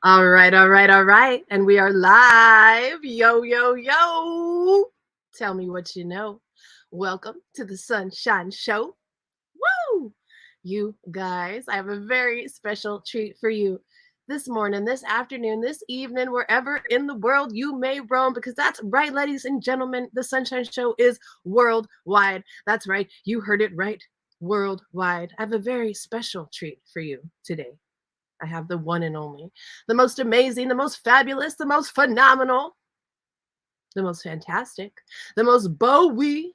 All right, all right, all right. And we are live. Yo, yo, yo. Tell me what you know. Welcome to the Sunshine Show. Woo! You guys, I have a very special treat for you this morning, this afternoon, this evening, wherever in the world you may roam, because that's right, ladies and gentlemen, the Sunshine Show is worldwide. That's right, you heard it right, worldwide. I have a very special treat for you today. I have the one and only, the most amazing, the most fabulous, the most phenomenal, the most fantastic, the most Bowie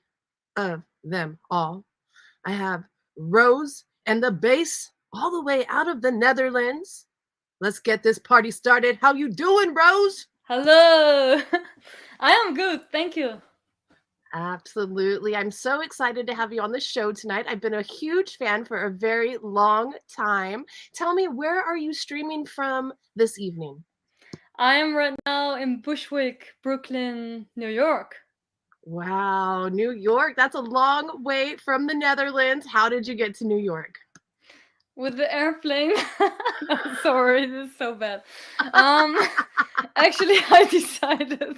of them all. I have Rose and the bass all the way out of the Netherlands. Let's get this party started. How you doing, Rose? Hello. I am good, thank you. Absolutely. I'm so excited to have you on the show tonight. I've been a huge fan for a very long time. Tell me, where are you streaming from this evening? I am right now in Bushwick, Brooklyn, New York. Wow, New York. That's a long way from the Netherlands. How did you get to New York? With the airplane. No, sorry, this is so bad. Um, actually, I decided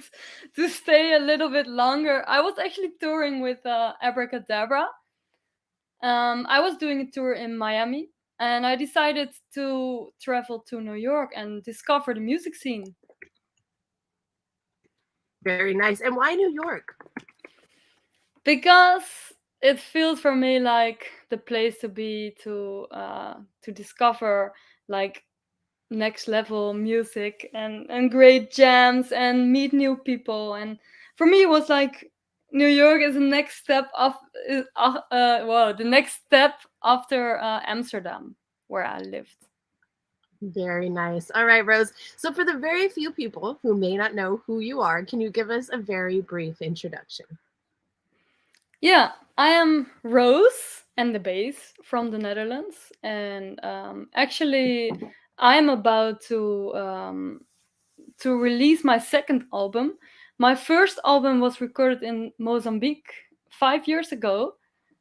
to stay a little bit longer. I was actually touring with Abracadabra. I was doing a tour in Miami, and I decided to travel to New York and discover the music scene. Very nice. And why New York? Because it feels for me like the place to be to discover like next level music and great jams and meet new people. And for me it was like New York is the next step of the next step after Amsterdam, where I lived. Very nice. All right, Rose. So, for the very few people who may not know who you are, can you give us a very brief introduction? Yeah, I am Rose and the bass from the Netherlands, and actually, I am about to release my second album. My first album was recorded in Mozambique 5 years ago,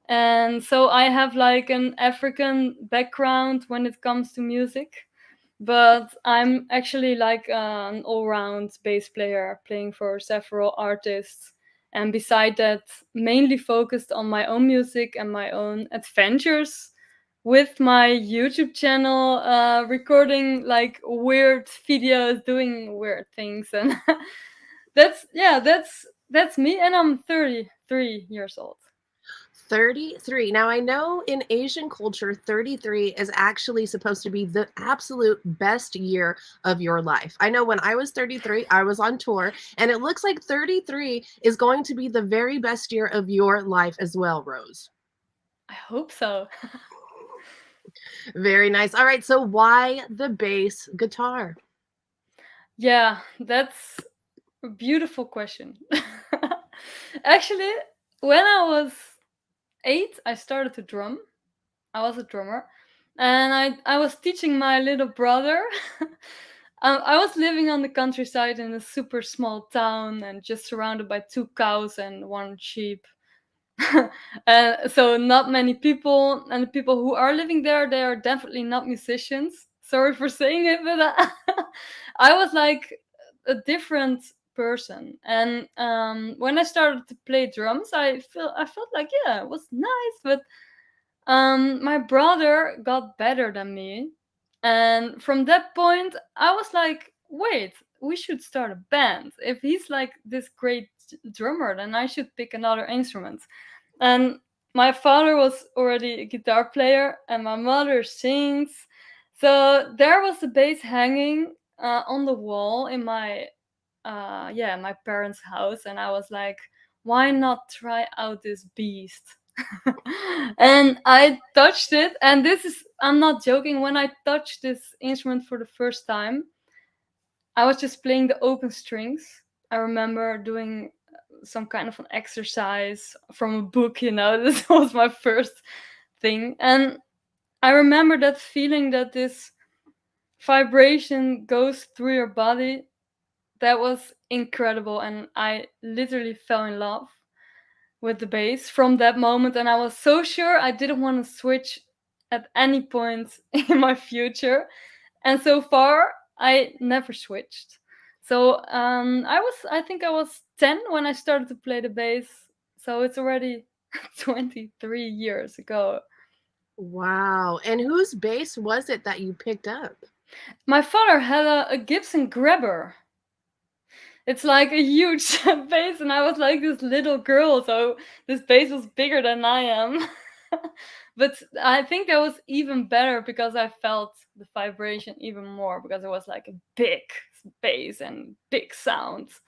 and so I have like an African background when it comes to music. But I'm actually like an all-round bass player, playing for several artists, and beside that, mainly focused on my own music and my own adventures with my YouTube channel, recording like weird videos, doing weird things, and that's me, and I'm 33 years old. 33. Now, I know in Asian culture, 33 is actually supposed to be the absolute best year of your life. I know when I was 33, I was on tour, and it looks like 33 is going to be the very best year of your life as well, Rose. I hope so. Very nice. All right, so why the bass guitar? Yeah, that's a beautiful question. Actually, when I was 8, I started to drum. I was a drummer, and I was teaching my little brother. I was living on the countryside in a super small town and just surrounded by 2 cows and 1 sheep. So not many people, and the people who are living there, they are definitely not musicians. Sorry for saying it, but I was like a different person. And when I started to play drums, I felt like, yeah, it was nice, but my brother got better than me, and from that point, I was like, wait, we should start a band. If he's like this great drummer, then I should pick another instrument. And my father was already a guitar player, and my mother sings. So there was the bass hanging on the wall in my parents' house, and I was like, why not try out this beast? And I touched it, and I'm not joking. When I touched this instrument for the first time, I was just playing the open strings. I remember doing some kind of an exercise from a book, this was my first thing. And I remember that feeling that this vibration goes through your body. That was incredible, and I literally fell in love with the bass from that moment. And I was so sure I didn't want to switch at any point in my future. And so far, I never switched. So I think I was 10 when I started to play the bass. So it's already 23 years ago. Wow. And whose bass was it that you picked up? My father had a Gibson Grabber. It's like a huge bass, and I was like this little girl, so this bass was bigger than I am. But I think that was even better because I felt the vibration even more because it was like a big bass and big sounds.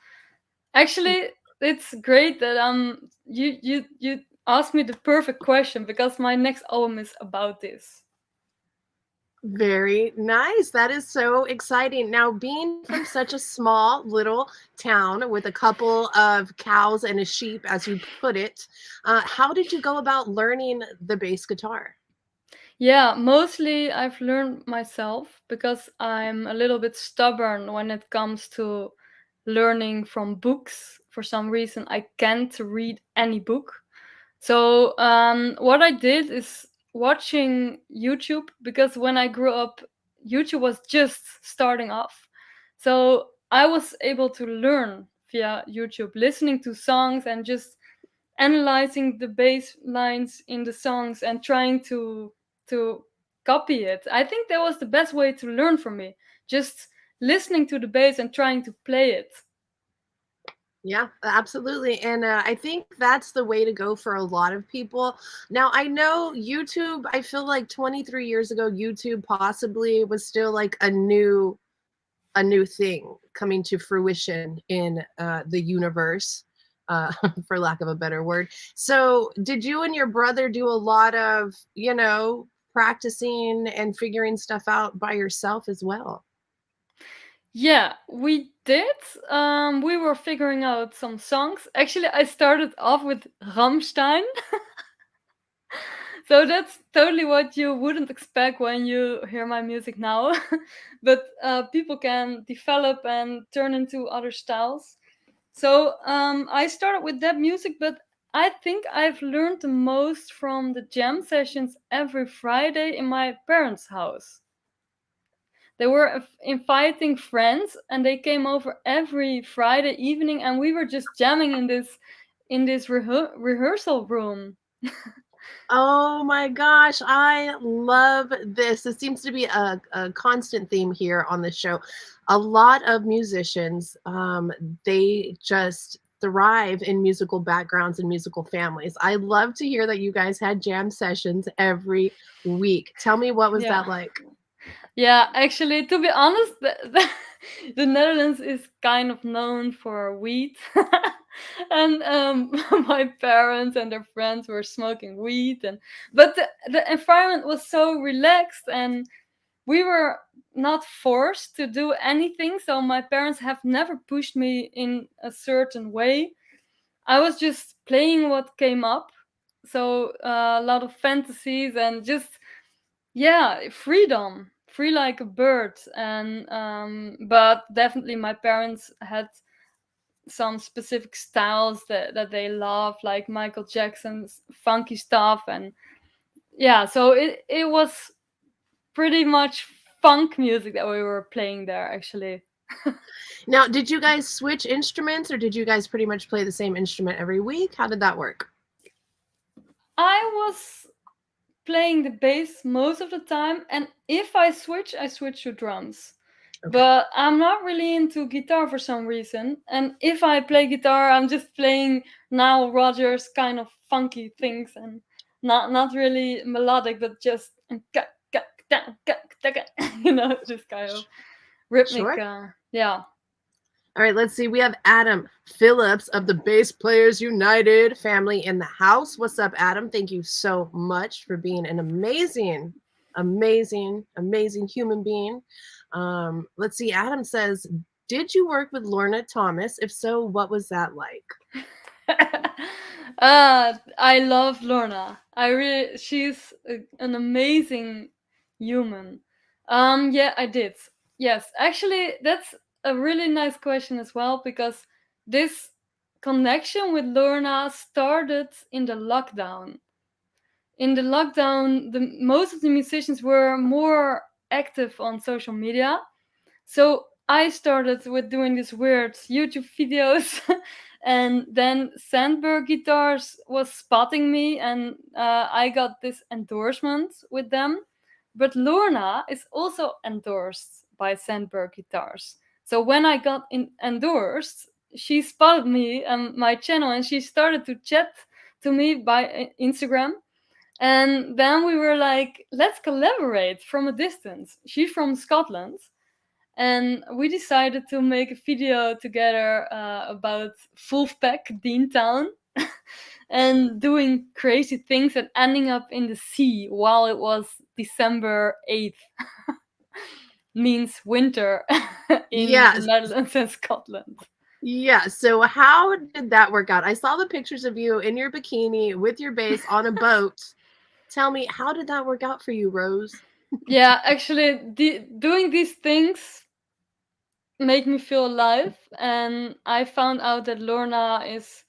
Actually, it's great that you asked me the perfect question because my next album is about this. Very nice. That is so exciting. Now, being from such a small little town with a couple of cows and a sheep, as you put it, how did you go about learning the bass guitar? Yeah, mostly I've learned myself because I'm a little bit stubborn when it comes to learning from books. For some reason, I can't read any book. So, what I did is watching YouTube because when I grew up, YouTube was just starting off. So, I was able to learn via YouTube, listening to songs and just analyzing the bass lines in the songs and trying to copy it. I think that was the best way to learn from me. Just listening to the bass and trying to play it. Yeah, absolutely. And I think that's the way to go for a lot of people. Now, I know YouTube, I feel like 23 years ago, YouTube possibly was still like a new thing coming to fruition in the universe, for lack of a better word. So, did you and your brother do a lot of, practicing and figuring stuff out by yourself as well? Yeah, we did. We were figuring out some songs. Actually, I started off with Rammstein. So that's totally what you wouldn't expect when you hear my music now. But people can develop and turn into other styles. So I started with that music, but I think I've learned the most from the jam sessions every Friday in my parents' house. They were inviting friends, and they came over every Friday evening, and we were just jamming in this rehearsal room. Oh my gosh, I love this. It seems to be a constant theme here on the show. A lot of musicians, they just thrive in musical backgrounds and musical families. I love to hear that you guys had jam sessions every week. Tell me, what was Yeah. that like? Yeah, actually, to be honest, the Netherlands is kind of known for weed. And my parents and their friends were smoking weed, but the environment was so relaxed, and we were not forced to do anything. So my parents have never pushed me in a certain way. I was just playing what came up. So a lot of fantasies and just, yeah, freedom, free like a bird. And but definitely my parents had some specific styles that they love, like Michael Jackson's funky stuff. And yeah, so it was pretty much funk music that we were playing there, actually. Now, did you guys switch instruments, or did you guys pretty much play the same instrument every week? How did that work? I was playing the bass most of the time, and if I switch to drums. Okay. But I'm not really into guitar for some reason. And if I play guitar, I'm just playing Nile Rodgers kind of funky things, and not really melodic, but just just kind of rhythmic. Sure. Yeah. All right, let's see. We have Adam Phillips of the Bass Players United family in the house. What's up, Adam? Thank you so much for being an amazing, amazing, amazing human being. Let's see. Adam says, did you work with Lorna Thomas? If so, what was that like? I love Lorna. She's an amazing human. Yeah, I did. Yes, actually, that's a really nice question as well because this connection with Lorna started in the lockdown. In the lockdown, the most of the musicians were more active on social media, So I started with doing these weird YouTube videos, and then Sandberg Guitars was spotting me, and I got this endorsement with them. But Lorna is also endorsed by Sandberg Guitars. So when I got endorsed, she spotted me and my channel, and she started to chat to me by Instagram. And then we were like, let's collaborate from a distance. She's from Scotland, and we decided to make a video together about Wolfpack Deantown and doing crazy things and ending up in the sea while it was December 8th. Means winter in the Yes. Netherlands and Scotland. Yeah. So how did that work out? I saw the pictures of you in your bikini with your bass on a boat. Tell me, how did that work out for you, Rose? Yeah, actually, doing these things make me feel alive, and I found out that Lorna is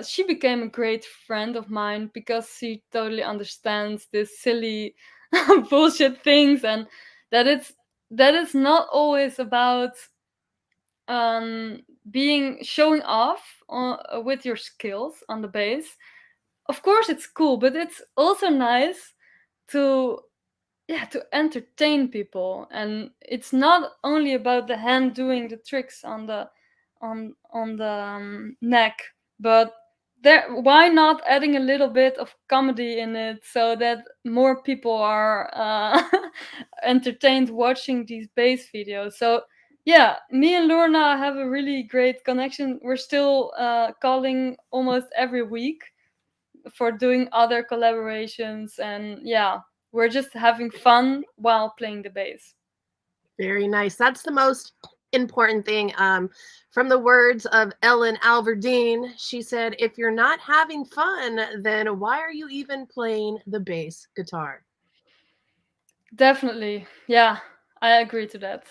she became a great friend of mine because she totally understands this silly bullshit things, and that it's not always about um being showing off with your skills on the bass. Of course it's cool, but it's also nice to, yeah, to entertain people, and it's not only about the hand doing the tricks on the neck, but there, why not adding a little bit of comedy in it so that more people are entertained watching these bass videos. So yeah, me and Lorna have a really great connection. We're still calling almost every week for doing other collaborations, and yeah, we're just having fun while playing the bass. Very nice. That's the most important thing. From the words of Ellen Alverdeen, she said, if you're not having fun, then why are you even playing the bass guitar? Definitely, yeah, I agree to that.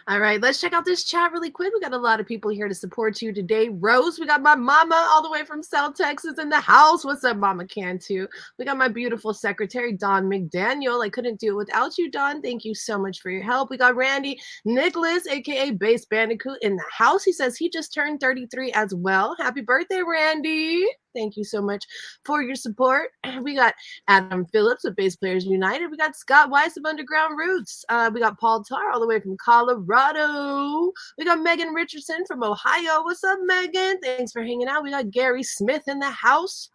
All right, let's check out this chat really quick. We got a lot of people here to support you today. Rose, we got my mama all the way from South Texas in the house. What's up, Mama Cantu? We got my beautiful secretary, Don McDaniel. I couldn't do it without you, Don. Thank you so much for your help. We got Randy Nicholas, aka Bass Bandicoot, in the house. He says he just turned 33 as well. Happy birthday, Randy. Thank you so much for your support. We got Adam Phillips of Bass Players United. We got Scott Weiss of Underground Roots. We got Paul Tar all the way from Colorado. We got Megan Richardson from Ohio. What's up, Megan? Thanks for hanging out. We got Gary Smith in the house.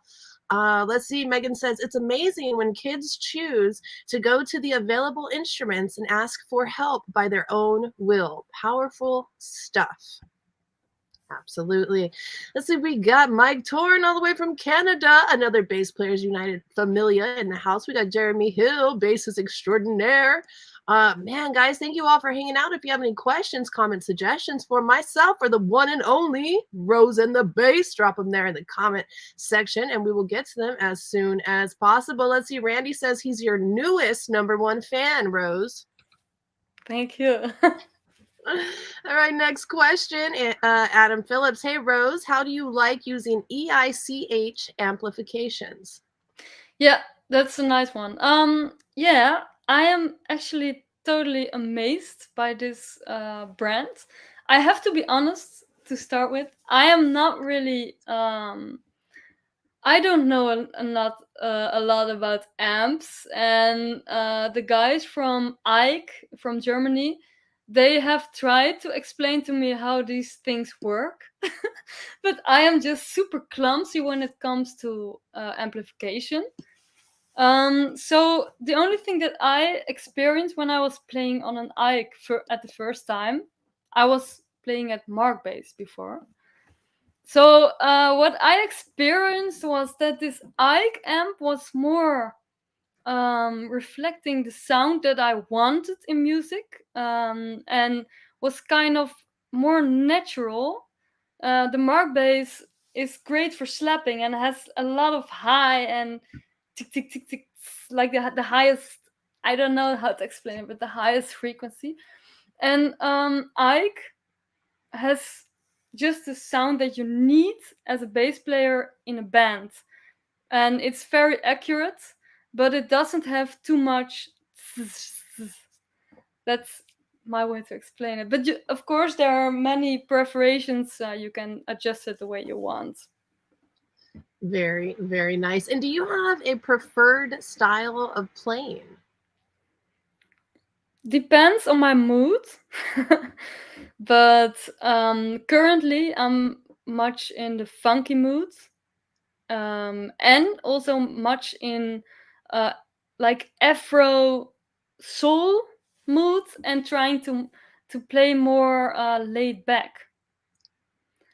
Let's see. Megan says it's amazing when kids choose to go to the available instruments and ask for help by their own will. Powerful stuff. Absolutely. Let's see. We got Mike Torn all the way from Canada, another Bass Players United familia in the house. We got Jeremy Hill, bassist extraordinaire. Man, guys, thank you all for hanging out. If you have any questions, comments, suggestions for myself or the one and only Rose and the Bass, drop them there in the comment section and we will get to them as soon as possible. Let's see. Randy says he's your newest #1 fan, Rose. Thank you. All right, next question. Adam Phillips. Hey, Rose, how do you like using EICH amplifications? Yeah, that's a nice one. Yeah, I am actually totally amazed by this brand. I have to be honest to start with. I am not really I don't know a lot about amps, and the guys from Ike from Germany, they have tried to explain to me how these things work, but I am just super clumsy when it comes to amplification. So the only thing that I experienced when I was playing on an Ike at the first time, I was playing at Mark bass before. So what I experienced was that this Ike amp was more reflecting the sound that I wanted in music, and was kind of more natural. The Mark bass is great for slapping and has a lot of high and tick tick tick tick, like the highest. I don't know how to explain it, but the highest frequency. And Ike has just the sound that you need as a bass player in a band, and it's very accurate, but it doesn't have too much. That's my way to explain it. But of course, there are many preparations. You can adjust it the way you want. Very, very nice. And do you have a preferred style of plane? Depends on my mood. But currently, I'm much in the funky mood, and also much in uh, like Afro soul mood, and trying to play more laid back.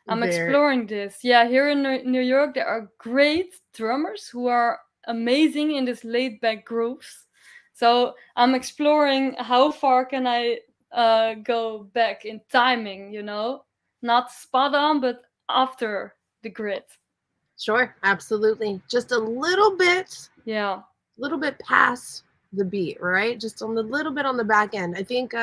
I'm Very exploring this. Yeah, here in New York, there are great drummers who are amazing in this laid back grooves. So I'm exploring how far can I go back in timing, not spot on, but after the grid. sure, absolutely. Just Yeah. little bit past the beat, right? Just on the little bit on the back end. I think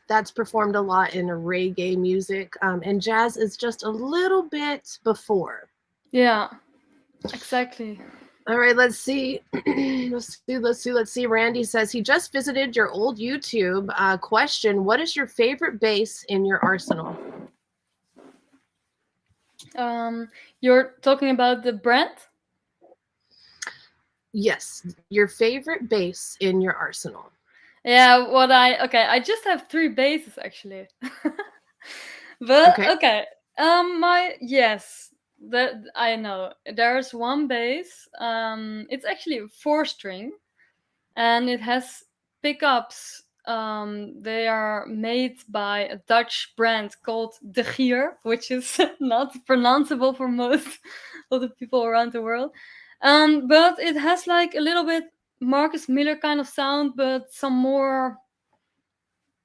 that's performed a lot in reggae music, and jazz is just a little bit before. Yeah, exactly. All right, let's see. Let's see. Randy says he just visited your old YouTube. Question: what is your favorite bass in your arsenal? Um, you're talking about the brand? Yes, your favorite bass in your arsenal. Yeah, okay, I just have three bases actually. But Okay, okay, my yes, that I know. There's one bass. It's actually a four string, and it has pickups. They are made by a Dutch brand called De Gier, which is not pronounceable for most of the people around the world. But it has like a little bit Marcus Miller kind of sound, but some more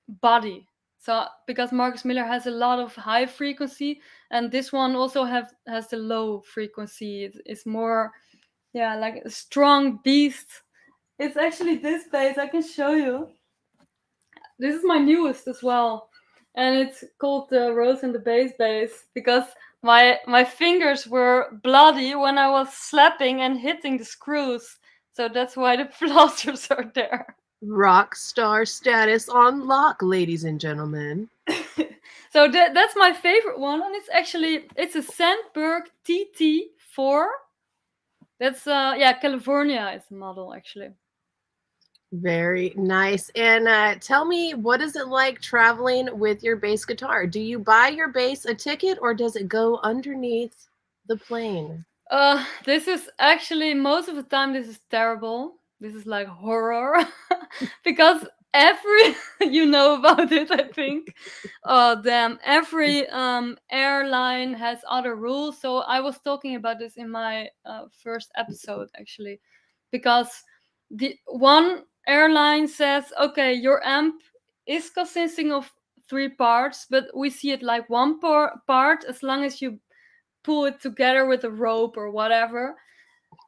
body. So because Marcus Miller has a lot of high frequency, and this one also has the low frequency. It's more, yeah, like a strong beast. It's actually this bass. I can show you. This is my newest as well, and it's called the Rosan the bass because my fingers were bloody when I was slapping and hitting the screws. So that's why the plasters are there. rock star status on lock, ladies and gentlemen. So that's my favorite one, and it's a Sandberg TT4. That's yeah, California is the model actually. Very nice. And tell me, what is it like traveling with your bass guitar? Do you buy your bass a ticket or does it go underneath the plane? This is actually most of the time this is terrible. This is like horror because every you know about it, I think. Oh damn! Every airline has other rules. So I was talking about this in my first episode actually, because the one airline says, okay, your amp is consisting of three parts, but we see it like one part as long as you pull it together with a rope or whatever.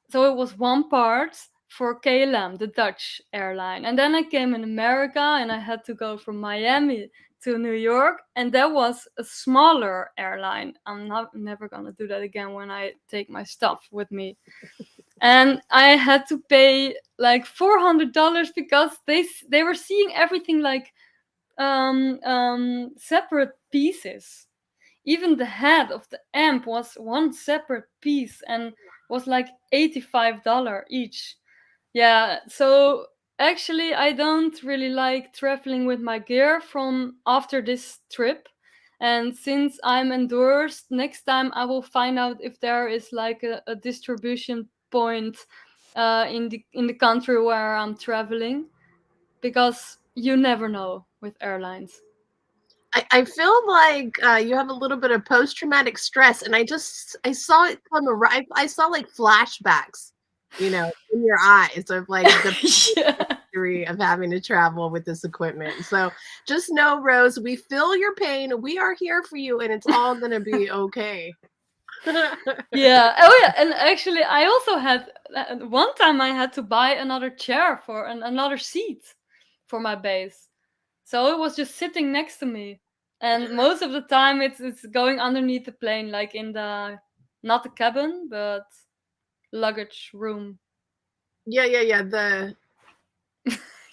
So it was one part for KLM, the Dutch airline. And then I came in America and I had to go from Miami to New York, and that was a smaller airline. I'm not never gonna do that again when I take my stuff with me. And I had to pay like $400 because they were seeing everything like separate pieces. Even the head of the amp was one separate piece and was like $85 each. Yeah, so actually I don't really like traveling with my gear from after this trip. And since I'm endorsed, next time I will find out if there is like a distribution point in the country where I'm traveling, because you never know with airlines. I feel like you have a little bit of post traumatic stress, and I saw it come arrive. I saw like flashbacks, in your eyes of like the Yeah. history of having to travel with this equipment. So just know, Rose, we feel your pain. We are here for you, and it's all gonna be okay. Yeah. Oh, yeah. And actually, I also had one time I had to buy another chair for another seat for my bass. So it was just sitting next to me, and most of the time it's going underneath the plane, like in the not the cabin, but luggage room. Yeah, yeah, yeah. The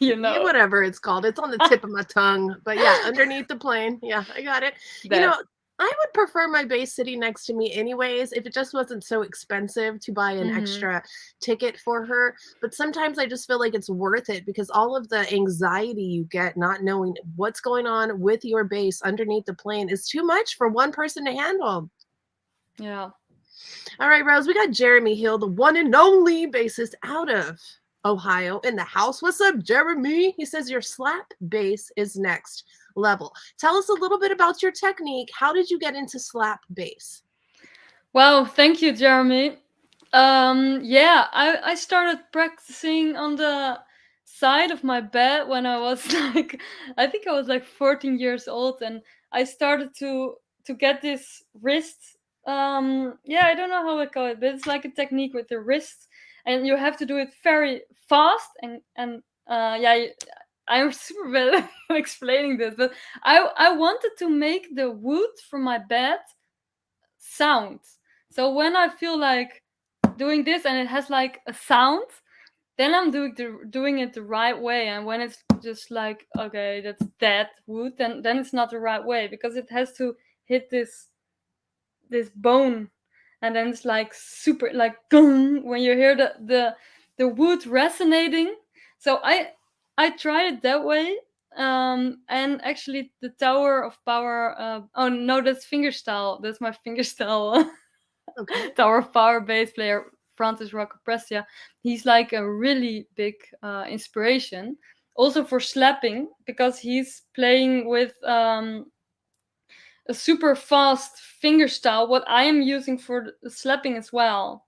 you Yeah, know whatever it's called. It's on the tip of my tongue. But yeah, underneath the plane. Yeah, I got it. You know, that. I would prefer my base sitting next to me anyways if it just wasn't so expensive to buy an Hmm. extra ticket for her. But sometimes I just feel like it's worth it because all of the anxiety you get not knowing what's going on with your base underneath the plane is too much for one person to handle. Yeah. All right, Rose, we got Jeremy Hill, the one and only bassist out of Ohio in the house. What's up, Jeremy? He says your slap bass is next level. Tell us a little bit about your technique. How did you get into slap bass? Wow, thank you, Jeremy. Yeah, I started practicing on the side of my bed when I was like, I think I was like 14 years old, and I started to get this wrist. Yeah, I don't know how I call it, but it's like a technique with the wrist, and you have to do it very fast. And yeah, I'm super bad at explaining this, but I wanted to make the wood from my bed sound. So when I feel like doing this and it has like a sound, then I'm doing it the right way. And when it's just like, okay, that's dead wood, then it's not the right way, because it has to hit this bone, and then it's like super like gung, when you hear the wood resonating. So I tried it that way. And actually the Tower of Power, oh no, that's fingerstyle, that's my fingerstyle. Okay. Tower of Power bass player Francis Roccapressia. He's like a really big inspiration, also for slapping, because he's playing with a super fast fingerstyle, what I am using for the slapping as well.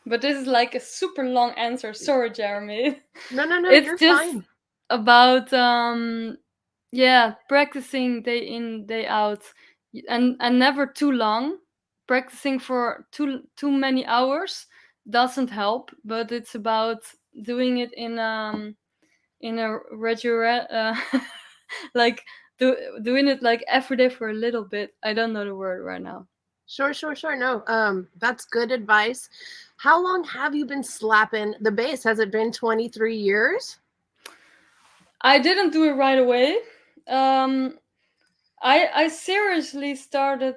But this is like a super long answer. Sorry, Jeremy. No, no, no, It's you're just fine. about yeah, practicing day in, day out, and never too long. Practicing for too many hours doesn't help, but it's about doing it in a regular like doing it like every day for a little bit. I don't know the word right now. Sure, sure, sure. No, that's good advice. How long have you been slapping the bass? Has it been 23 years? I didn't do it right away. Um, I seriously started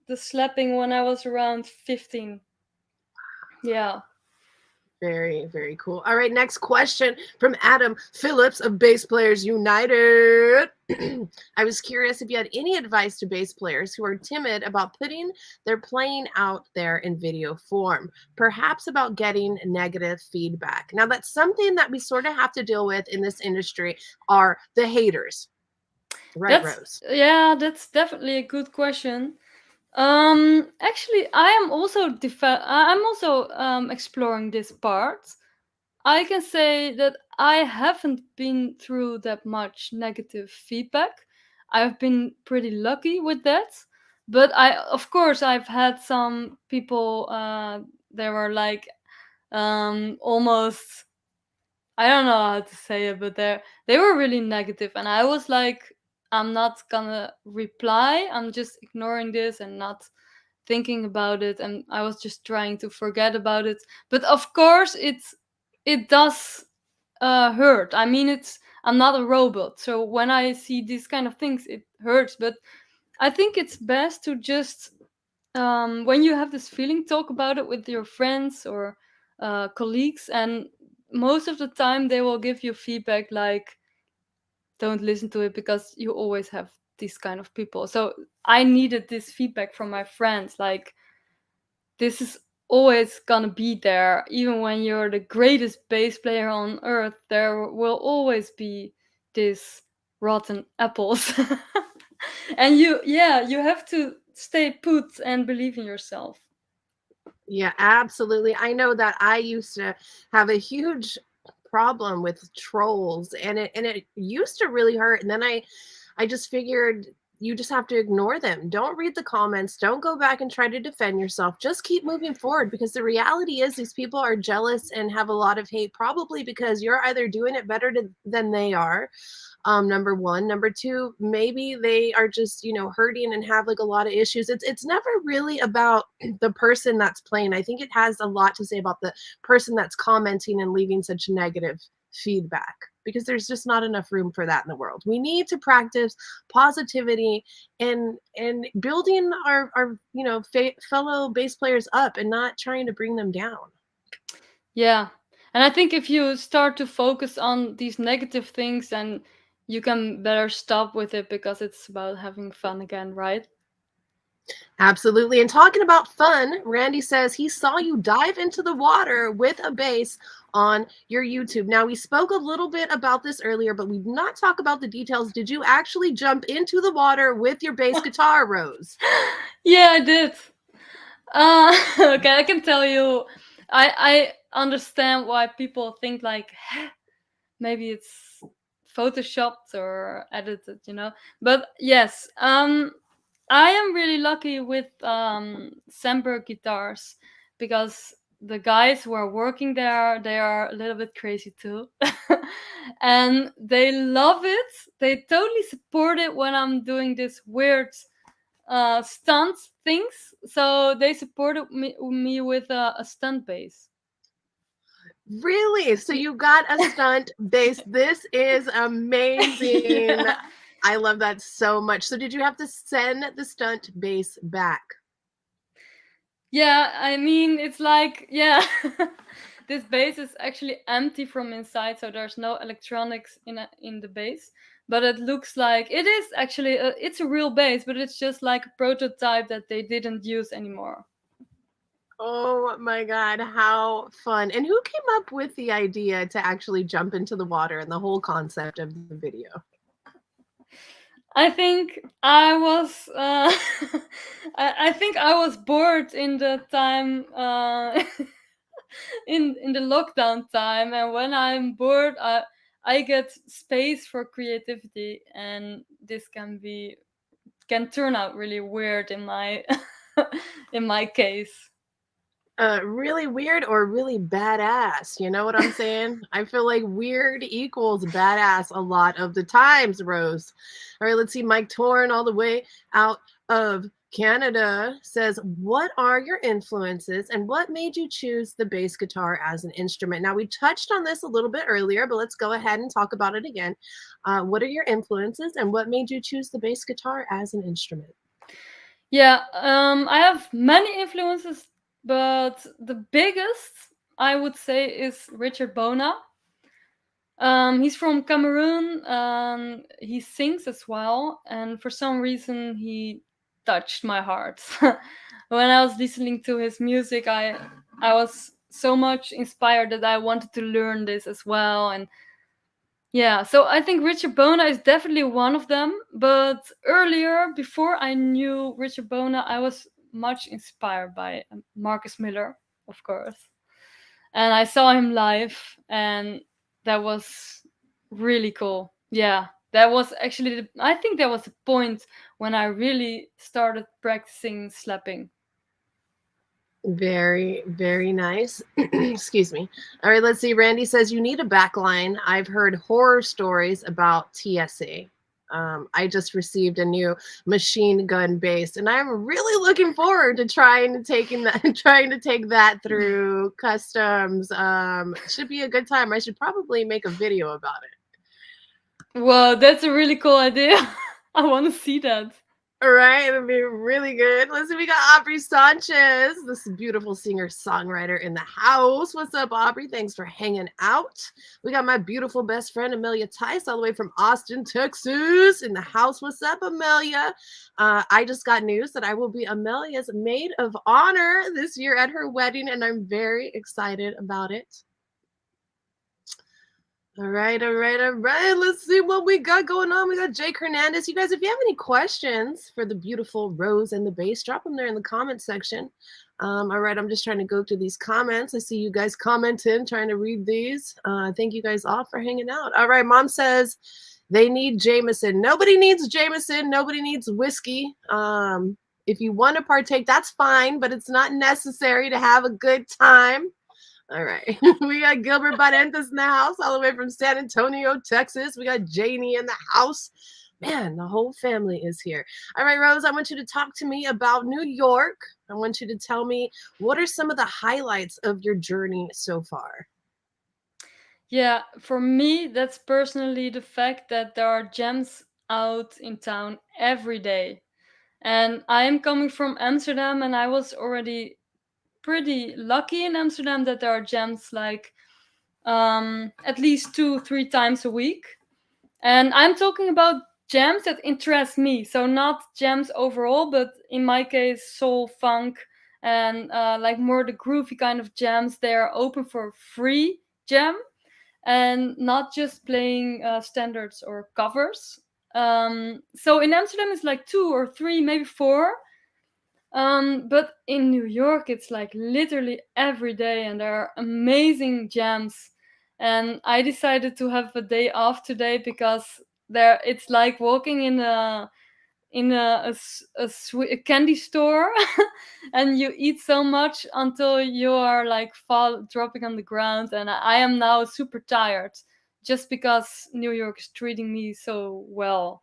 the slapping when I was around 15. Yeah. Very, very cool. All right, next question from Adam Phillips of Bass Players United. I was curious if you had any advice to bass players who are timid about putting their playing out there in video form, perhaps about getting negative feedback. Now, that's something that we sort of have to deal with in this industry are the haters. Right, That's Rose? yeah, that's definitely a good question. Actually, I'm also exploring this part. I can say that I haven't been through that much negative feedback. I've been pretty lucky with that. But of course, I've had some people that were like almost, I don't know how to say it, but they were really negative, and I was like, I'm not gonna reply. I'm just ignoring this and not thinking about it, and I was just trying to forget about it. But of course, it does hurt. I mean, I'm not a robot, so when I see these kind of things, it hurts. But I think it's best to just when you have this feeling, talk about it with your friends or colleagues, and most of the time they will give you feedback like, don't listen to it, because you always have these kind of people. So I needed this feedback from my friends, like, this is always gonna be there. Even when you're the greatest bass player on earth, there will always be this rotten apples. And you have to stay put and believe in yourself. Yeah, absolutely. I know that I used to have a huge problem with trolls and it used to really hurt and then I just figured you just have to ignore them. Don't read the comments. Don't go back and try to defend yourself. Just keep moving forward because the reality is these people are jealous and have a lot of hate probably because you're either doing it better than they are, number one. Number two, maybe they are just, hurting and have like a lot of issues. It's never really about the person that's playing. I think it has a lot to say about the person that's commenting and leaving such negative feedback because there's just not enough room for that in the world. We need to practice positivity and building our fellow bass players up and not trying to bring them down. Yeah. And I think if you start to focus on these negative things, then you can better stop with it because it's about having fun again, right? Absolutely. And talking about fun, Randy says he saw you dive into the water with a bass on your YouTube. Now, we spoke a little bit about this earlier, but we did not talk about the details. Did you actually jump into the water with your bass guitar, Rose? Yeah, I did. Okay, I can tell you, I understand why people think like, maybe it's photoshopped or edited, But yes, I am really lucky with Semper guitars because the guys who are working there, they are a little bit crazy too. And they love it. They totally support it when I'm doing this weird stunt things. So they supported me with a stunt bass. Really? So you got a stunt bass. This is amazing. Yeah. I love that so much. So did you have to send the stunt bass back? Yeah, I mean, it's like, yeah, this base is actually empty from inside, so there's no electronics in the base. But it looks like it is actually it's a real base, but it's just like a prototype that they didn't use anymore. Oh my God, how fun. And who came up with the idea to actually jump into the water and the whole concept of the video? I think I was I think I was bored in the time in the lockdown time, and when I'm bored, I get space for creativity, and this can turn out really weird in my in my case. Really weird or really badass. You know what I'm saying? I feel like weird equals badass a lot of the times, Rose. All right, let's see. Mike Torn, all the way out of Canada, says, what are your influences and what made you choose the bass guitar as an instrument? Now, we touched on this a little bit earlier, but let's go ahead and talk about it again. What are your influences and what made you choose the bass guitar as an instrument? Yeah, I have many influences, but the biggest I would say is Richard Bona. He's from Cameroon. He sings as well, and for some reason, he touched my heart. When I was listening to his music, I was so much inspired that I wanted to learn this as well. And yeah, so I think Richard Bona is definitely one of them. But earlier, before I knew Richard Bona, I was much inspired by Marcus Miller, of course, and I saw him live, and that was really cool. Yeah, that was actually I think that was the point when I really started practicing slapping. Very, very nice. Excuse me. All right, let's see. Randy says you need a backline. I've heard horror stories about TSA. I just received a new machine gun base, and I'm really looking forward to trying to take that through customs. Should be a good time. I should probably make a video about it. Wow, that's a really cool idea. I want to see that. All right, it'll be really good. Let's see, we got Aubrey Sanchez, this beautiful singer-songwriter in the house. What's up, Aubrey? Thanks for hanging out. We got my beautiful best friend, Amelia Tice, all the way from Austin, Texas, in the house. What's up, Amelia? I just got news that I will be Amelia's maid of honor this year at her wedding, and I'm very excited about it. All right, all right, all right. Let's see what we got going on. We got Jake Hernandez. You guys, if you have any questions for the beautiful Rose and the bass, drop them there in the comment section. All right, I'm just trying to go through these comments. I see you guys commenting, trying to read these. Thank you guys all for hanging out. All right, Mom says they need Jameson. Nobody needs Jameson. Nobody needs whiskey. If you want to partake, that's fine, but it's not necessary to have a good time. All right. We got Gilbert Barentes in the house, all the way from San Antonio, Texas. We got Janie in the house. Man, the whole family is here. All right, Rose, I want you to talk to me about New York. I want you to tell me what are some of the highlights of your journey so far? Yeah, for me, that's personally the fact that there are jams out in town every day. And I am coming from Amsterdam, and I was already pretty lucky in Amsterdam that there are jams like at least 2 3 times a week. And I'm talking about jams that interest me, so not jams overall, but in my case, soul, funk, and like more the groovy kind of jams. They are open for free jam and not just playing standards or covers. So in Amsterdam, it's like 2 or 3, maybe 4. But in New York, it's like literally every day, and there are amazing jams. And I decided to have a day off today because there it's like walking in a candy store, and you eat so much until you are like fall dropping on the ground. And I am now super tired, just because New York is treating me so well.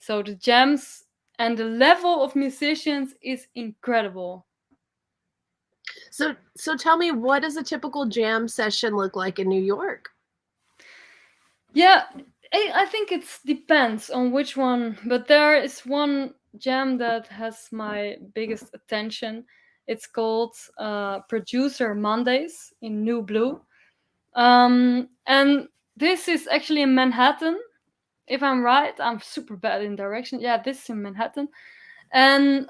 So the jams and the level of musicians is incredible. So tell me, what does a typical jam session look like in New York? Yeah, I think it depends on which one, but there is one jam that has my biggest attention. It's called Producer Mondays in New Blue. And this is actually in Manhattan. If I'm right, I'm super bad in direction. Yeah, this is in Manhattan. And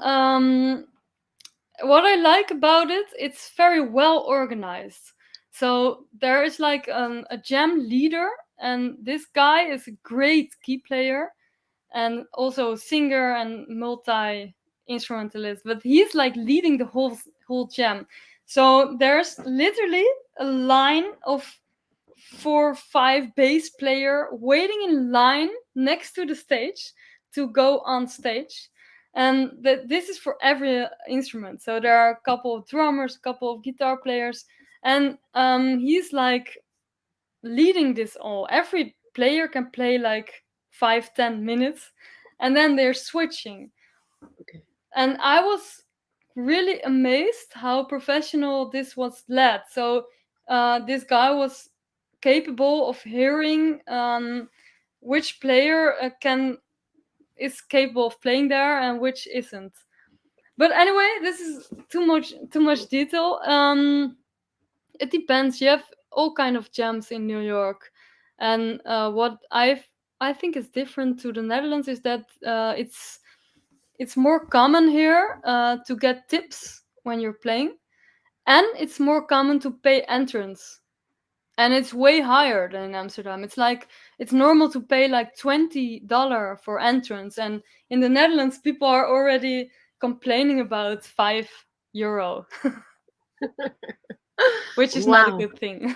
what I like about it, it's very well organized. So there is like a jam leader, and this guy is a great key player and also singer and multi instrumentalist. But he's like leading the whole jam. So there's literally a line of 4 5 bass player waiting in line next to the stage to go on stage. And this is for every instrument. So there are a couple of drummers, a couple of guitar players, and he's like leading this all. Every player can play like 5 10 minutes, and then they're switching. Okay. And I was really amazed how professional this was led. So this guy was capable of hearing which player can is capable of playing there and which isn't. But anyway, this is too much detail. It depends. You have all kind of jams in New York, and what I think is different to the Netherlands is that it's more common here to get tips when you're playing, and it's more common to pay entrance, and it's way higher than in Amsterdam. It's like it's normal to pay like $20 for entrance, and in the Netherlands, people are already complaining about €5, which is not a Wow. good thing.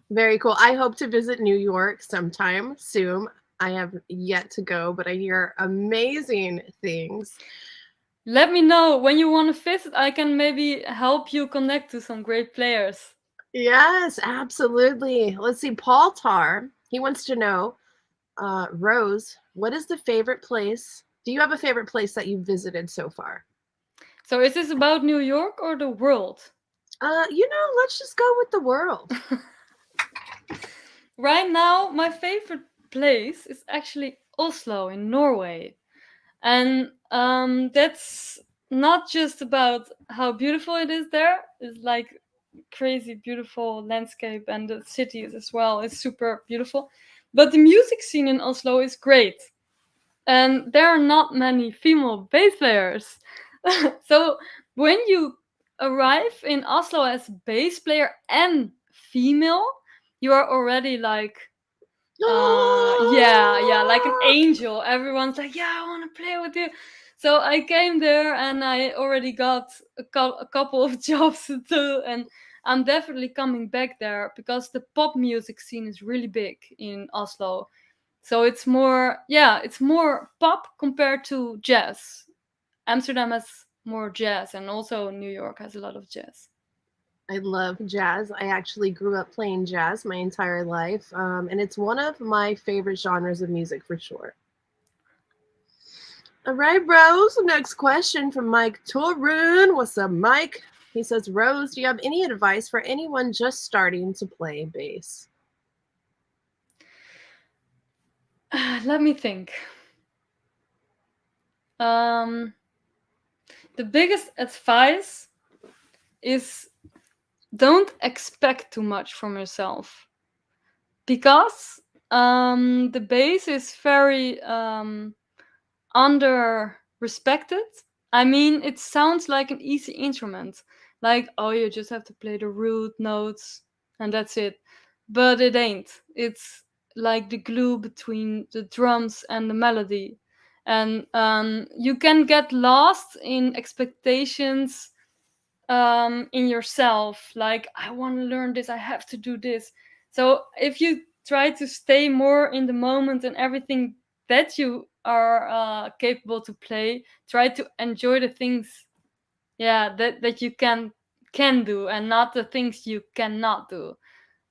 Very cool. I hope to visit New York sometime soon. I have yet to go, but I hear amazing things. Let me know when you want to visit. I can maybe help you connect to some great players. Yes, absolutely. Let's see. Paul Tar, he wants to know, Rose, what is the favorite place? Do you have a favorite place that you've visited so far? So is this about New York or the world? Let's just go with the world. Right now, my favorite place is actually Oslo in Norway. And that's not just about how beautiful it is there. It's like crazy beautiful landscape, and the city as well is super beautiful. But the music scene in Oslo is great. And there are not many female bass players. So when you arrive in Oslo as a bass player and female, you are already like yeah, like an angel. Everyone's like, yeah, I want to play with you. So I came there and I already got a couple of jobs to do, and I'm definitely coming back there because the pop music scene is really big in Oslo. So it's more pop compared to jazz. Amsterdam has more jazz, and also New York has a lot of jazz. I love jazz. I actually grew up playing jazz my entire life, and it's one of my favorite genres of music for sure. All right, Rose. Next question from Mike Torun. What's up, Mike? He says, Rose, do you have any advice for anyone just starting to play bass? Let me think. Um, the biggest advice is don't expect too much from yourself, because the bass is very under respected. I mean, it sounds like an easy instrument. Like, oh, you just have to play the root notes and that's it. But it ain't. It's like the glue between the drums and the melody. And you can get lost in expectations in yourself. Like, I want to learn this, I have to do this. So if you try to stay more in the moment and everything that you are capable to play, try to enjoy the things, yeah, that you can do, and not the things you cannot do.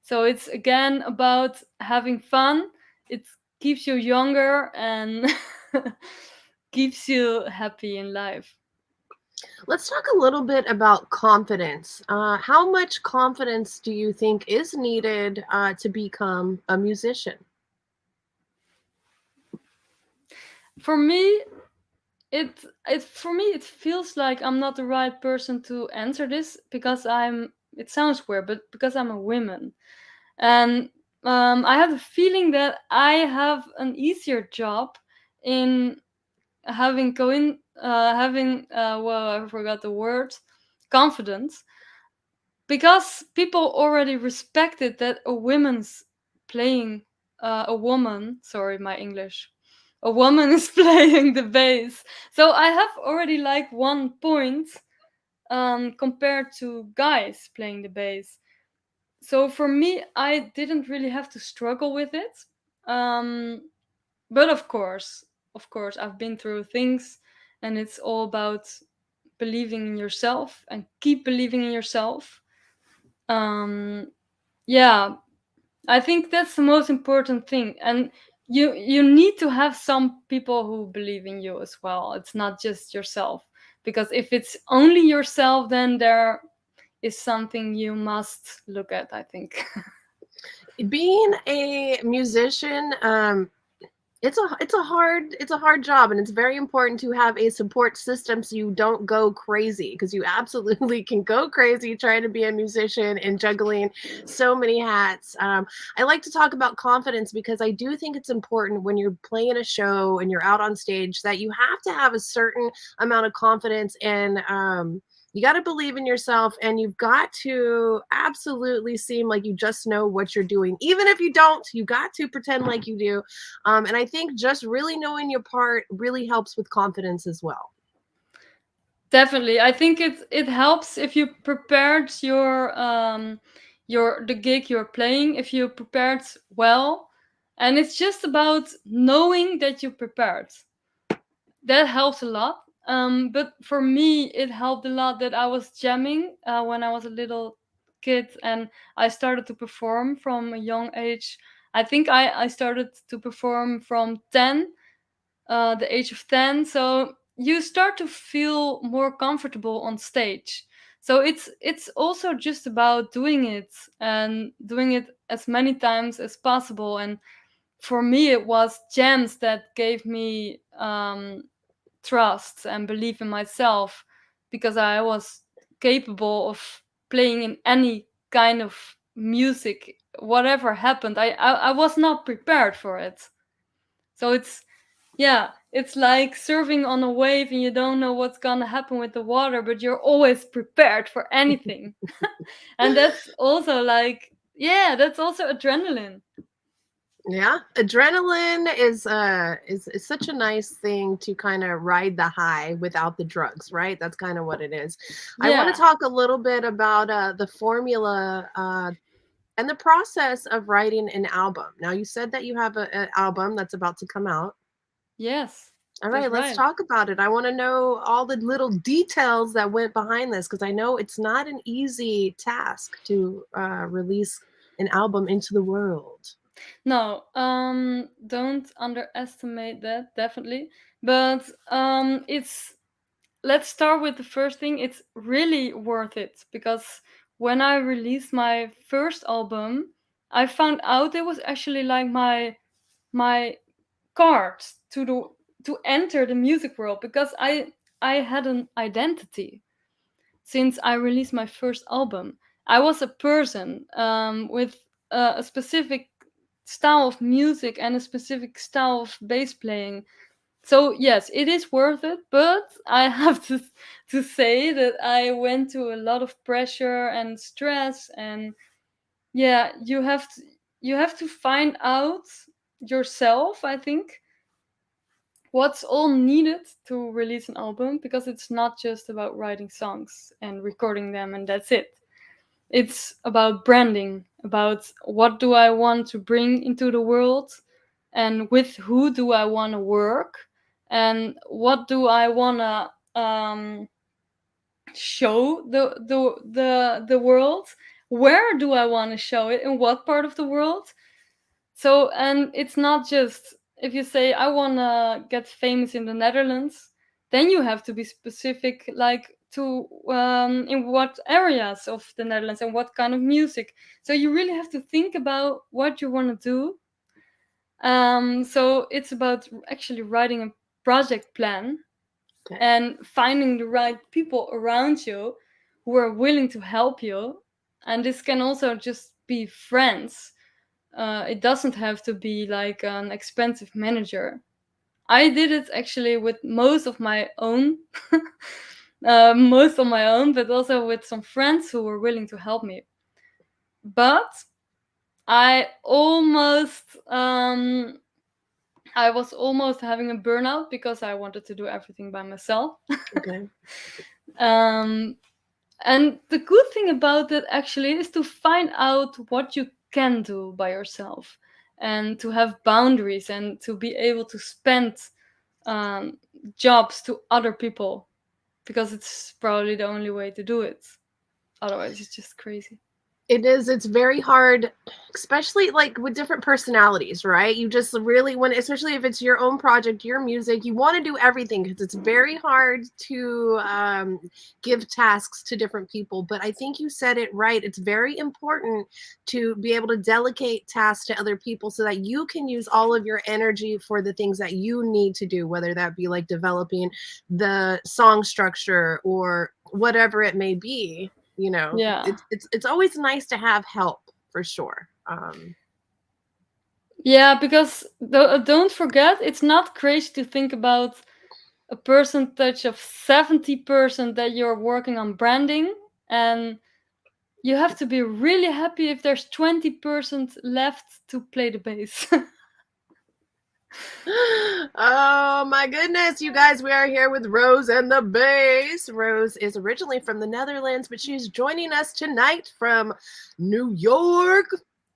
So it's again about having fun. It keeps you younger and keeps you happy in life. Let's talk a little bit about confidence. How much confidence do you think is needed to become a musician? For me, it feels like I'm not the right person to answer this, because I'm it sounds weird, but because I'm a woman. And I have the feeling that I have an easier job in having well, I forgot the word, confidence, because people already respected that a woman's playing a woman, sorry, my English, a woman is playing the bass. So I have already like 1 point compared to guys playing the bass. So for me, I didn't really have to struggle with it. um, but of course I've been through things, and it's all about believing in yourself and keep believing in yourself. um, yeah, I think that's the most important thing. And you need to have some people who believe in you as well. It's not just yourself, because if it's only yourself, then there is something you must look at, I think. Being a musician, it's a hard job, and it's very important to have a support system so you don't go crazy, because you absolutely can go crazy trying to be a musician and juggling so many hats. I like to talk about confidence because I do think it's important when you're playing a show and you're out on stage that you have to have a certain amount of confidence, and you got to believe in yourself, and you've got to absolutely seem like you just know what you're doing. Even if you don't, you got to pretend like you do. And I think just really knowing your part really helps with confidence as well. Definitely, I think it helps if you prepared your the gig you're playing, if you prepared well, and it's just about knowing that you prepared. That helps a lot. But for me, it helped a lot that I was jamming when I was a little kid, and I started to perform from a young age. I think I started to perform from 10, the age of 10. So you start to feel more comfortable on stage. So it's also just about doing it, and doing it as many times as possible. And for me, it was jams that gave me trust and belief in myself, because I was capable of playing in any kind of music, whatever happened. I was not prepared for it. So it's, yeah, it's like surfing on a wave and you don't know what's gonna happen with the water, but you're always prepared for anything. And that's also like, yeah, that's also adrenaline. Yeah, adrenaline is such a nice thing to kind of ride the high without the drugs, right? That's kind of what it is. I want to Yeah. talk a little bit about the formula and the process of writing an album. Now, you said that you have an album that's about to come out. Yes, All that's right, let's right. talk about it. I want to know all the little details that went behind this, because I know it's not an easy task to release an album into the world. No, don't underestimate that, definitely. But it's let's start with the first thing. It's really worth it, because when I released my first album, I found out it was actually like my card to enter the music world, because I had an identity since I released my first album. I was a person with a specific style of music and a specific style of bass playing. So yes, it is worth it, but I have to say that I went to a lot of pressure and stress, and yeah, you have to find out yourself, I think, what's all needed to release an album, because it's not just about writing songs and recording them and that's it. It's about branding, about what do I want to bring into the world, and with who do I want to work, and what do I want to show the world, where do I want to show it, in what part of the world. So, and it's not just, if you say I want to get famous in the Netherlands, then you have to be specific, like to in what areas of the Netherlands and what kind of music. So you really have to think about what you want to do. So it's about actually writing a project plan Okay. and finding the right people around you who are willing to help you. And this can also just be friends. It doesn't have to be like an expensive manager. I did it actually with most of my own, most on my own, but also with some friends who were willing to help me. But I almost, I was almost having a burnout because I wanted to do everything by myself. Okay. um, and the good thing about it actually is to find out what you can do by yourself, and to have boundaries, and to be able to spend um, jobs to other people, because it's probably the only way to do it. Otherwise, it's just crazy. It is. It's very hard, especially like with different personalities, right? You just really want, especially if it's your own project, your music, you want to do everything because it's very hard to give tasks to different people. But I think you said it right. It's very important to be able to delegate tasks to other people so that you can use all of your energy for the things that you need to do, whether that be like developing the song structure or whatever it may be. You know, Yeah. it's always nice to have help for sure. Yeah, because don't forget, it's not crazy to think about a percentage of 70% that you're working on branding, and you have to be really happy if there's 20% left to play the bass. Oh my goodness, you guys, we are here with Rose and the bass. Rose is originally from the Netherlands, but she's joining us tonight from New York.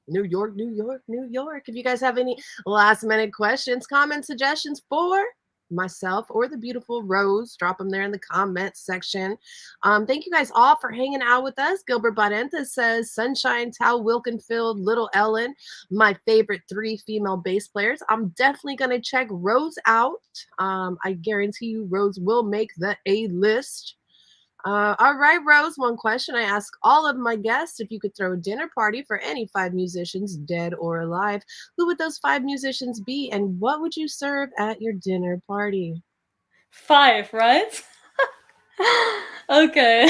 New York, New York, New York. If you guys have any last minute questions, comments, suggestions for myself or the beautiful Rose, drop them there in the comments section. Thank you guys all for hanging out with us. Gilbert Barenta says Sunshine, Tal Wilkenfield, Little Ellen, my favorite three female bass players. I'm definitely going to check Rose out. I guarantee you Rose will make the A list. All right, Rose, one question I ask all of my guests. If you could throw a dinner party for any five musicians, dead or alive, who would those five musicians be, and what would you serve at your dinner party? 5, right? Okay.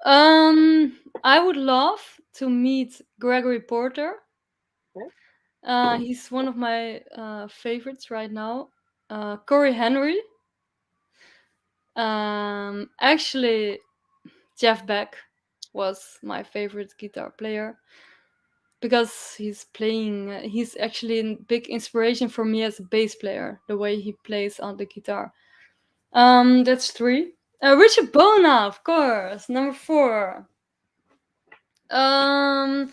I would love to meet Gregory Porter. Okay. He's one of my favorites right now. Corey Henry. Actually, Jeff Beck was my favorite guitar player, because he's actually a big inspiration for me as a bass player, the way he plays on the guitar. That's 3. Richard Bona, of course, number 4. Um,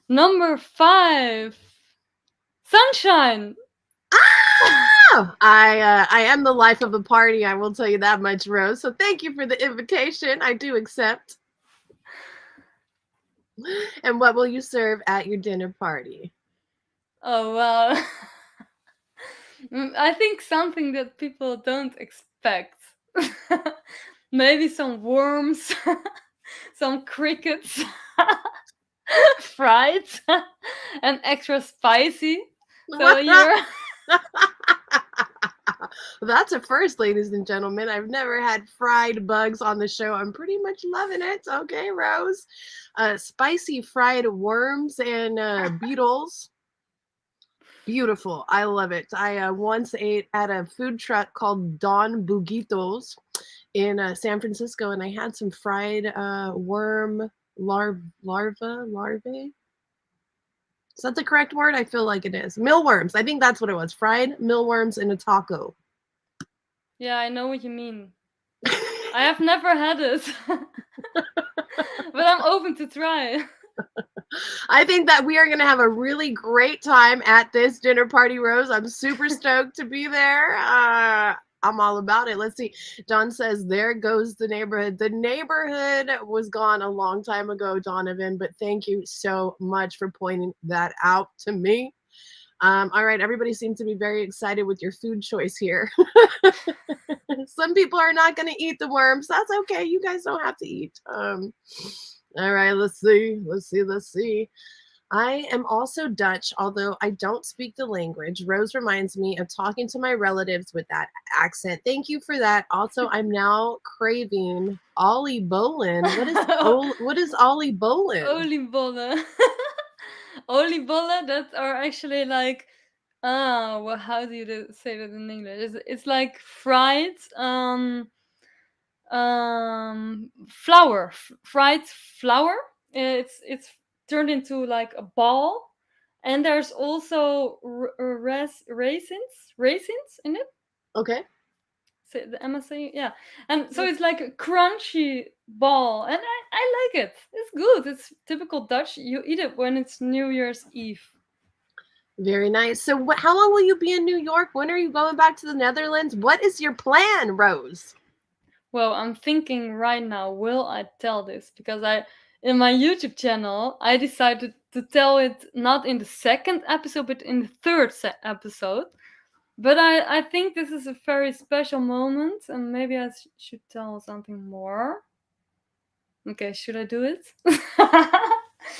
number 5, Sunshine. Oh, I am the life of a party. I will tell you that much, Rose. So thank you for the invitation. I do accept. And what will you serve at your dinner party? Oh wow. I think something that people don't expect. Maybe some worms, some crickets, fried, and extra spicy. So you're That's a first, ladies and gentlemen. I've never had fried bugs on the show. I'm pretty much loving it. Okay, Rose. Spicy fried worms and beetles. Beautiful. I love it. I once ate at a food truck called Don Bugitos in San Francisco, and I had some fried worm larvae. Is that the correct word? I feel like it is. Mealworms. I think that's what it was. Fried mealworms in a taco. yeah, I know what you mean. I have never had it, but I'm open to try. I think that we are going to have a really great time at this dinner party, Rose. I'm super stoked to be there. I'm all about it. Let's see. Don says, there goes the neighborhood. The neighborhood was gone a long time ago, Donovan, but thank you so much for pointing that out to me. All right, everybody seems to be very excited with your food choice here. Some people are not going to eat the worms. That's okay. You guys don't have to eat. All right, let's see. Let's see. I am also Dutch, although I don't speak the language. Rose reminds me of talking to my relatives with that accent. Thank you for that. Also, I'm now craving Ollie Bolin. What is Ollie Bolin? Oliebollen. Oliebollen, that are actually like, well, how do you say that in English? It's like fried flour, fried flour. It's turned into like a ball, and there's also raisins in it. Okay. Say the am I saying, yeah, and so Yes. it's like a crunchy ball, and I like it. It's good. It's typical Dutch. You eat it when it's New Year's Eve. Very nice. So, how long will you be in New York? When are you going back to the Netherlands? What is your plan, Rose? Well, I'm thinking right now, will I tell this? Because in my YouTube channel, I decided to tell it not in the second episode, but in the third episode. But I think this is a very special moment, and maybe I should tell something more. Okay, should I do it?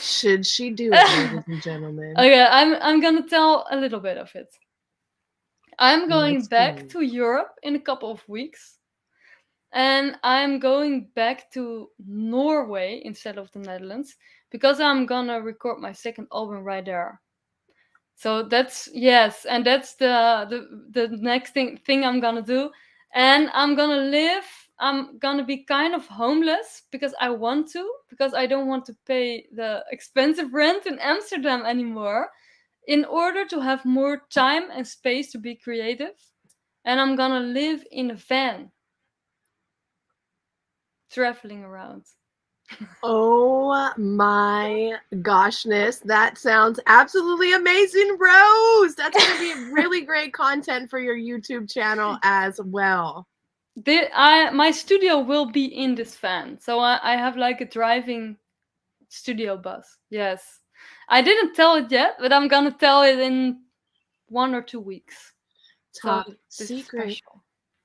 Should she do it, ladies and gentlemen? Okay, I'm gonna tell a little bit of it. I'm going Let's back go. to Europe in a couple of weeks, and I'm going back to Norway instead of the Netherlands because I'm gonna record my second album right there. So that's, yes, and that's the next thing I'm gonna do, and I'm gonna be kind of homeless because I want to, because I don't want to pay the expensive rent in Amsterdam anymore, in order to have more time and space to be creative. And I'm gonna live in a van, traveling around. Oh my goshness. That sounds absolutely amazing, Rose. That's going to be really great content for your YouTube channel as well. My studio will be in this van, so I have like a driving studio bus. Yes, I didn't tell it yet, but I'm gonna tell it in 1 or 2 weeks. So Top this is secret. special.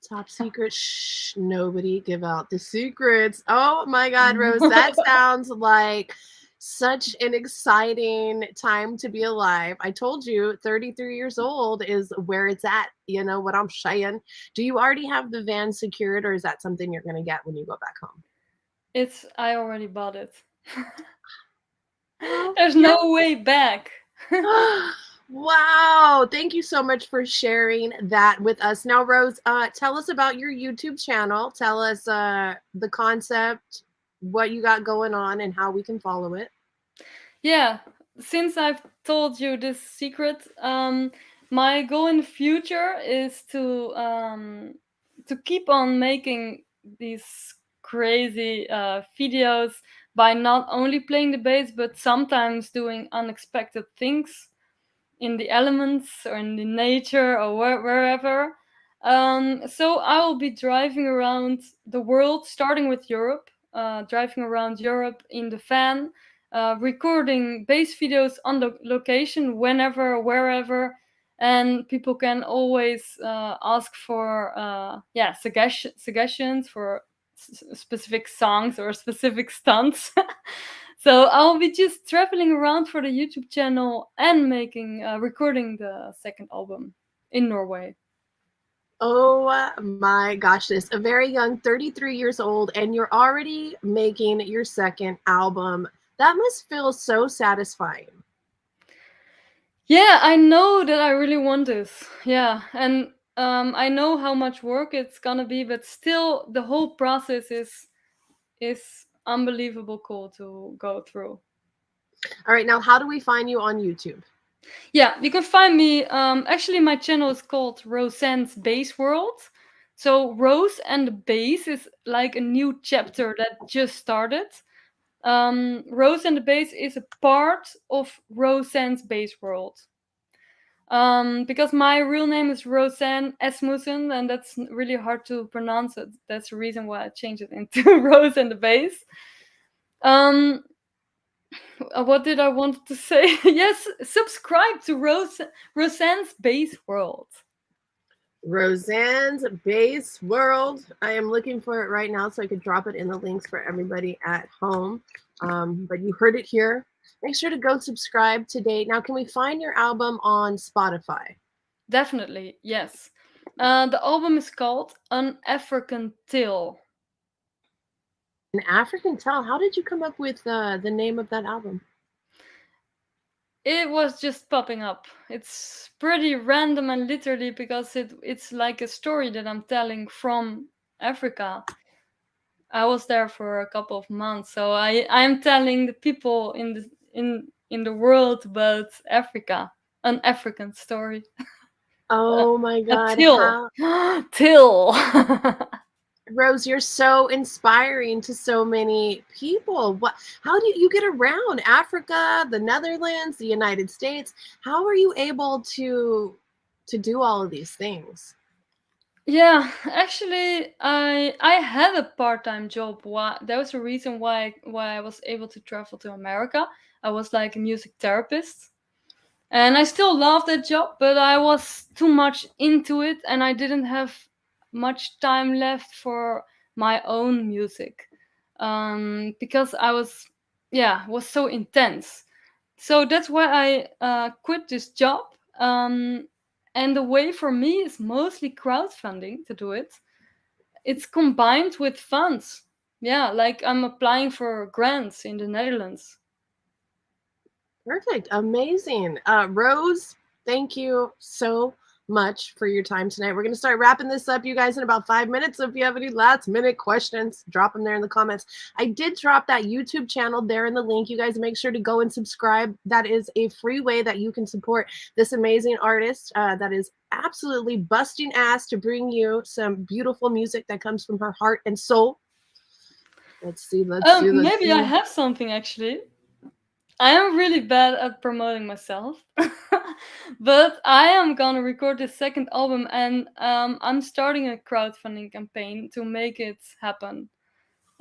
Top secret. Shh, nobody give out the secrets. Oh my God, Rose, that sounds like such an exciting time to be alive. I told you 33 years old is where it's at. You know what I'm saying? Do you already have the van secured, or is that something you're going to get when you go back home? I already bought it. Oh, There's yeah. no way back. Wow. Thank you so much for sharing that with us. Now, Rose, tell us about your YouTube channel. Tell us the concept, what you got going on, and how we can follow it. Yeah, since I've told you this secret, my goal in the future is to keep on making these crazy videos by not only playing the bass but sometimes doing unexpected things in the elements or in the nature or wherever. So I will be driving around the world, starting with Europe, driving around Europe in the van, recording bass videos on the location, whenever, wherever. And people can always ask for suggestions for specific songs or specific stunts. So I'll be just traveling around for the YouTube channel and making recording the second album in Norway. Oh my gosh, this a very young 33 years old, and you're already making your second album. That must feel so satisfying. Yeah, I know that I really want this. Yeah, and I know how much work it's gonna be, but still, the whole process is unbelievable cool to go through. All right, now how do we find you on YouTube? Yeah, you can find me. Actually, my channel is called Rosan's Bass World. So Rose and the Bass is like a new chapter that just started. Rose and the Bass is a part of Rosan's Bass World. Because my real name is Rosan Asmussen, and that's really hard to pronounce it. That's the reason why I changed it into Rose and the Bass. Um, what did I want to say? Yes, subscribe to Rosan's Bass World. Roseanne's Base World. I am looking for it right now so I could drop it in the links for everybody at home. But you heard it here. Make sure to go subscribe today. Now, can we find your album on Spotify? Definitely, yes. The album is called An African Tale. An African Tale. How did you come up with the name of that album? It was just popping up. It's pretty random and literally because it's like a story that I'm telling from Africa. I was there for a couple of months, so I'm telling the people in the world about Africa, an African story, Oh my a God. till, How, till. Rose, you're so inspiring to so many people. How do you get around Africa, the Netherlands, the United States? How are you able to do all of these things? Yeah, actually, I had a part-time job. Why that was the reason why I was able to travel to America. I was like a music therapist, and I still love that job, but I was too much into it, and I didn't have much time left for my own music, because I was, yeah, was so intense. So that's why I quit this job. And the way for me is mostly crowdfunding to do it. It's combined with funds. Yeah, like I'm applying for grants in the Netherlands. Perfect. Amazing. Rose, thank you so much for your time tonight. We're going to start wrapping this up, you guys, in about 5 minutes. So if you have any last minute questions, drop them there in the comments. I did drop that YouTube channel there in the link. You guys make sure to go and subscribe. That is a free way that you can support this amazing artist that is absolutely busting ass to bring you some beautiful music that comes from her heart and soul. Let's see. Let's see. Let's Maybe I see. have something actually. I am really bad at promoting myself, but I am gonna record this second album, and I'm starting a crowdfunding campaign to make it happen.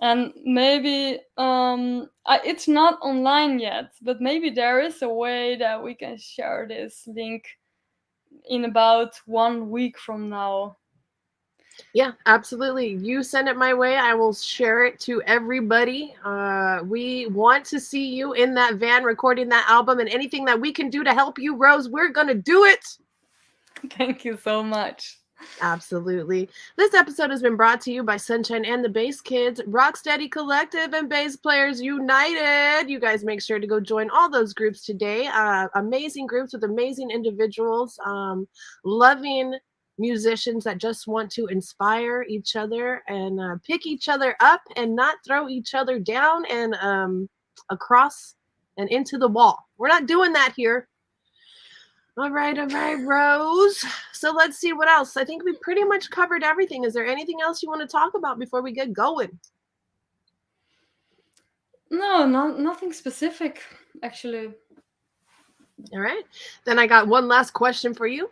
And maybe it's not online yet, but maybe there is a way that we can share this link in about 1 week from now. Yeah, absolutely. You send it my way. I will share it to everybody. We want to see you in that van recording that album, and anything that we can do to help you, Rose, we're going to do it. Thank you so much. Absolutely. This episode has been brought to you by Sunshine and the Bass Kids, Rocksteady Collective, and Bass Players United. You guys make sure to go join all those groups today. Amazing groups with amazing individuals, loving musicians that just want to inspire each other and pick each other up and not throw each other down and across and into the wall. We're not doing that here. All right, Rose. So let's see what else. I think we pretty much covered everything. Is there anything else you want to talk about before we get going? No, nothing specific, actually. All right. Then I got one last question for you.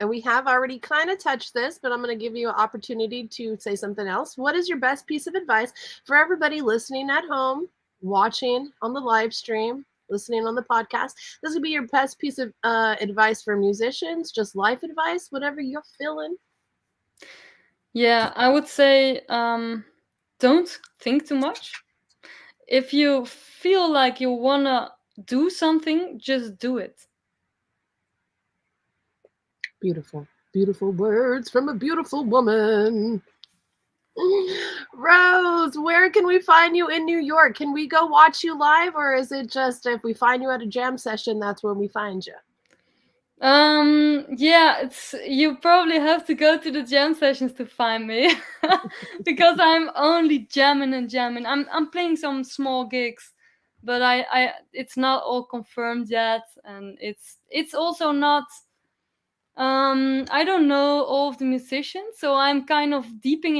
And we have already kind of touched this, but I'm going to give you an opportunity to say something else. What is your best piece of advice for everybody listening at home, watching on the live stream, listening on the podcast? This would be your best piece of advice for musicians, just life advice, whatever you're feeling. Yeah, I would say don't think too much. if you feel like you wanna do something, just do it. Beautiful, beautiful words from a beautiful woman. Rose, where can we find you in New York? Can we go watch you live, or is it just if we find you at a jam session, that's when we find you? Yeah, it's you probably have to go to the jam sessions to find me because I'm only jamming and jamming. I'm playing some small gigs, but I it's not all confirmed yet, and it's also not. I don't know all of the musicians, so I'm kind of diving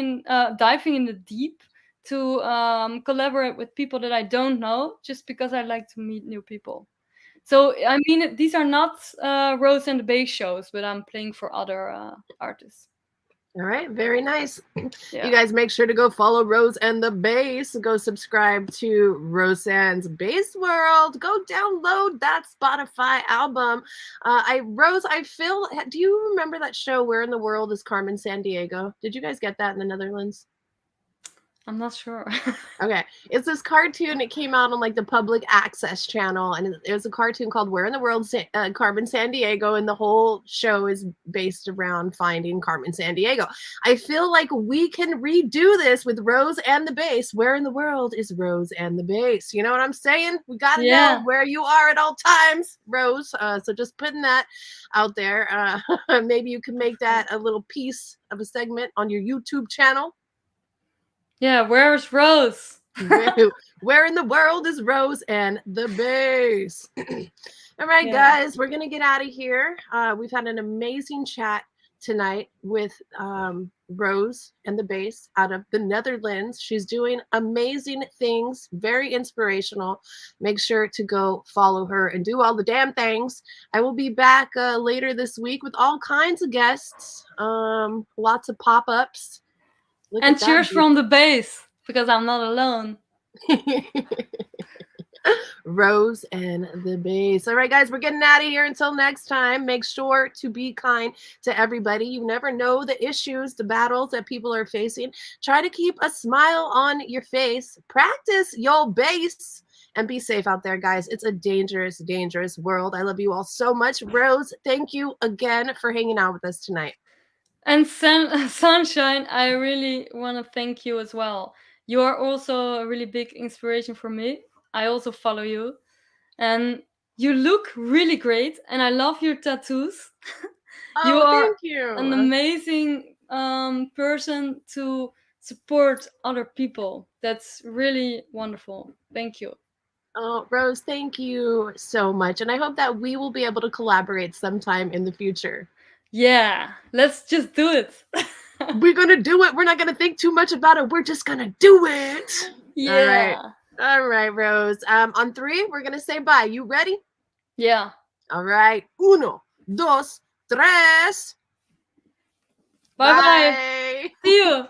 in the deep to collaborate with people that I don't know, just because I like to meet new people. So I mean, these are not Rose and the Bass shows, but I'm playing for other artists. All right, very nice. You Yeah, guys make sure to go follow Rose and the Bass. Go subscribe to Rosan's Bass World. Go download that Spotify album. Rose, I feel. Do you remember that show? Where in the world is Carmen San Diego? Did you guys get that in the Netherlands? I'm not sure. Okay, it's this cartoon. It came out on like the public access channel, and it was a cartoon called "Where in the World Carmen San Diego," and the whole show is based around finding Carmen San Diego. I feel like we can redo this with Rose and the Bass. Where in the world is Rose and the Bass? You know what I'm saying? We got to know Yeah, where you are at all times, Rose. So just putting that out there. Maybe you can make that a little piece of a segment on your YouTube channel. yeah. Where's Rose? where, where in the world is Rose and the Bass? All right, Yeah. guys, we're gonna get out of here. We've had an amazing chat tonight with Rose and the Bass out of the Netherlands. She's doing amazing things, very inspirational. Make sure to go follow her and do all the damn things. I will be back later this week with all kinds of guests, lots of pop ups. Look And at that. cheers from the bass because I'm not alone. Rose and the Bass. All right, guys, we're getting out of here. Until next time, make sure to be kind to everybody. You never know the issues, the battles that people are facing. Try to keep a smile on your face. Practice your bass. And be safe out there, guys. It's a dangerous, dangerous world. I love you all so much. Rose, thank you again for hanging out with us tonight. And Sunshine, I really want to thank you as well. You are also a really big inspiration for me. I also follow you, and you look really great, and I love your tattoos. You Oh, are thank an you. amazing person to support other people. That's really wonderful. Thank you. Oh, Rose, thank you so much. And I hope that we will be able to collaborate sometime in the future. Yeah, let's just do it. We're going to do it. We're not going to think too much about it. We're just going to do it. All right. Yeah. All right, Rose. On three, we're going to say bye. You ready? Yeah. All right. Uno, dos, tres. Bye bye. Bye. See you.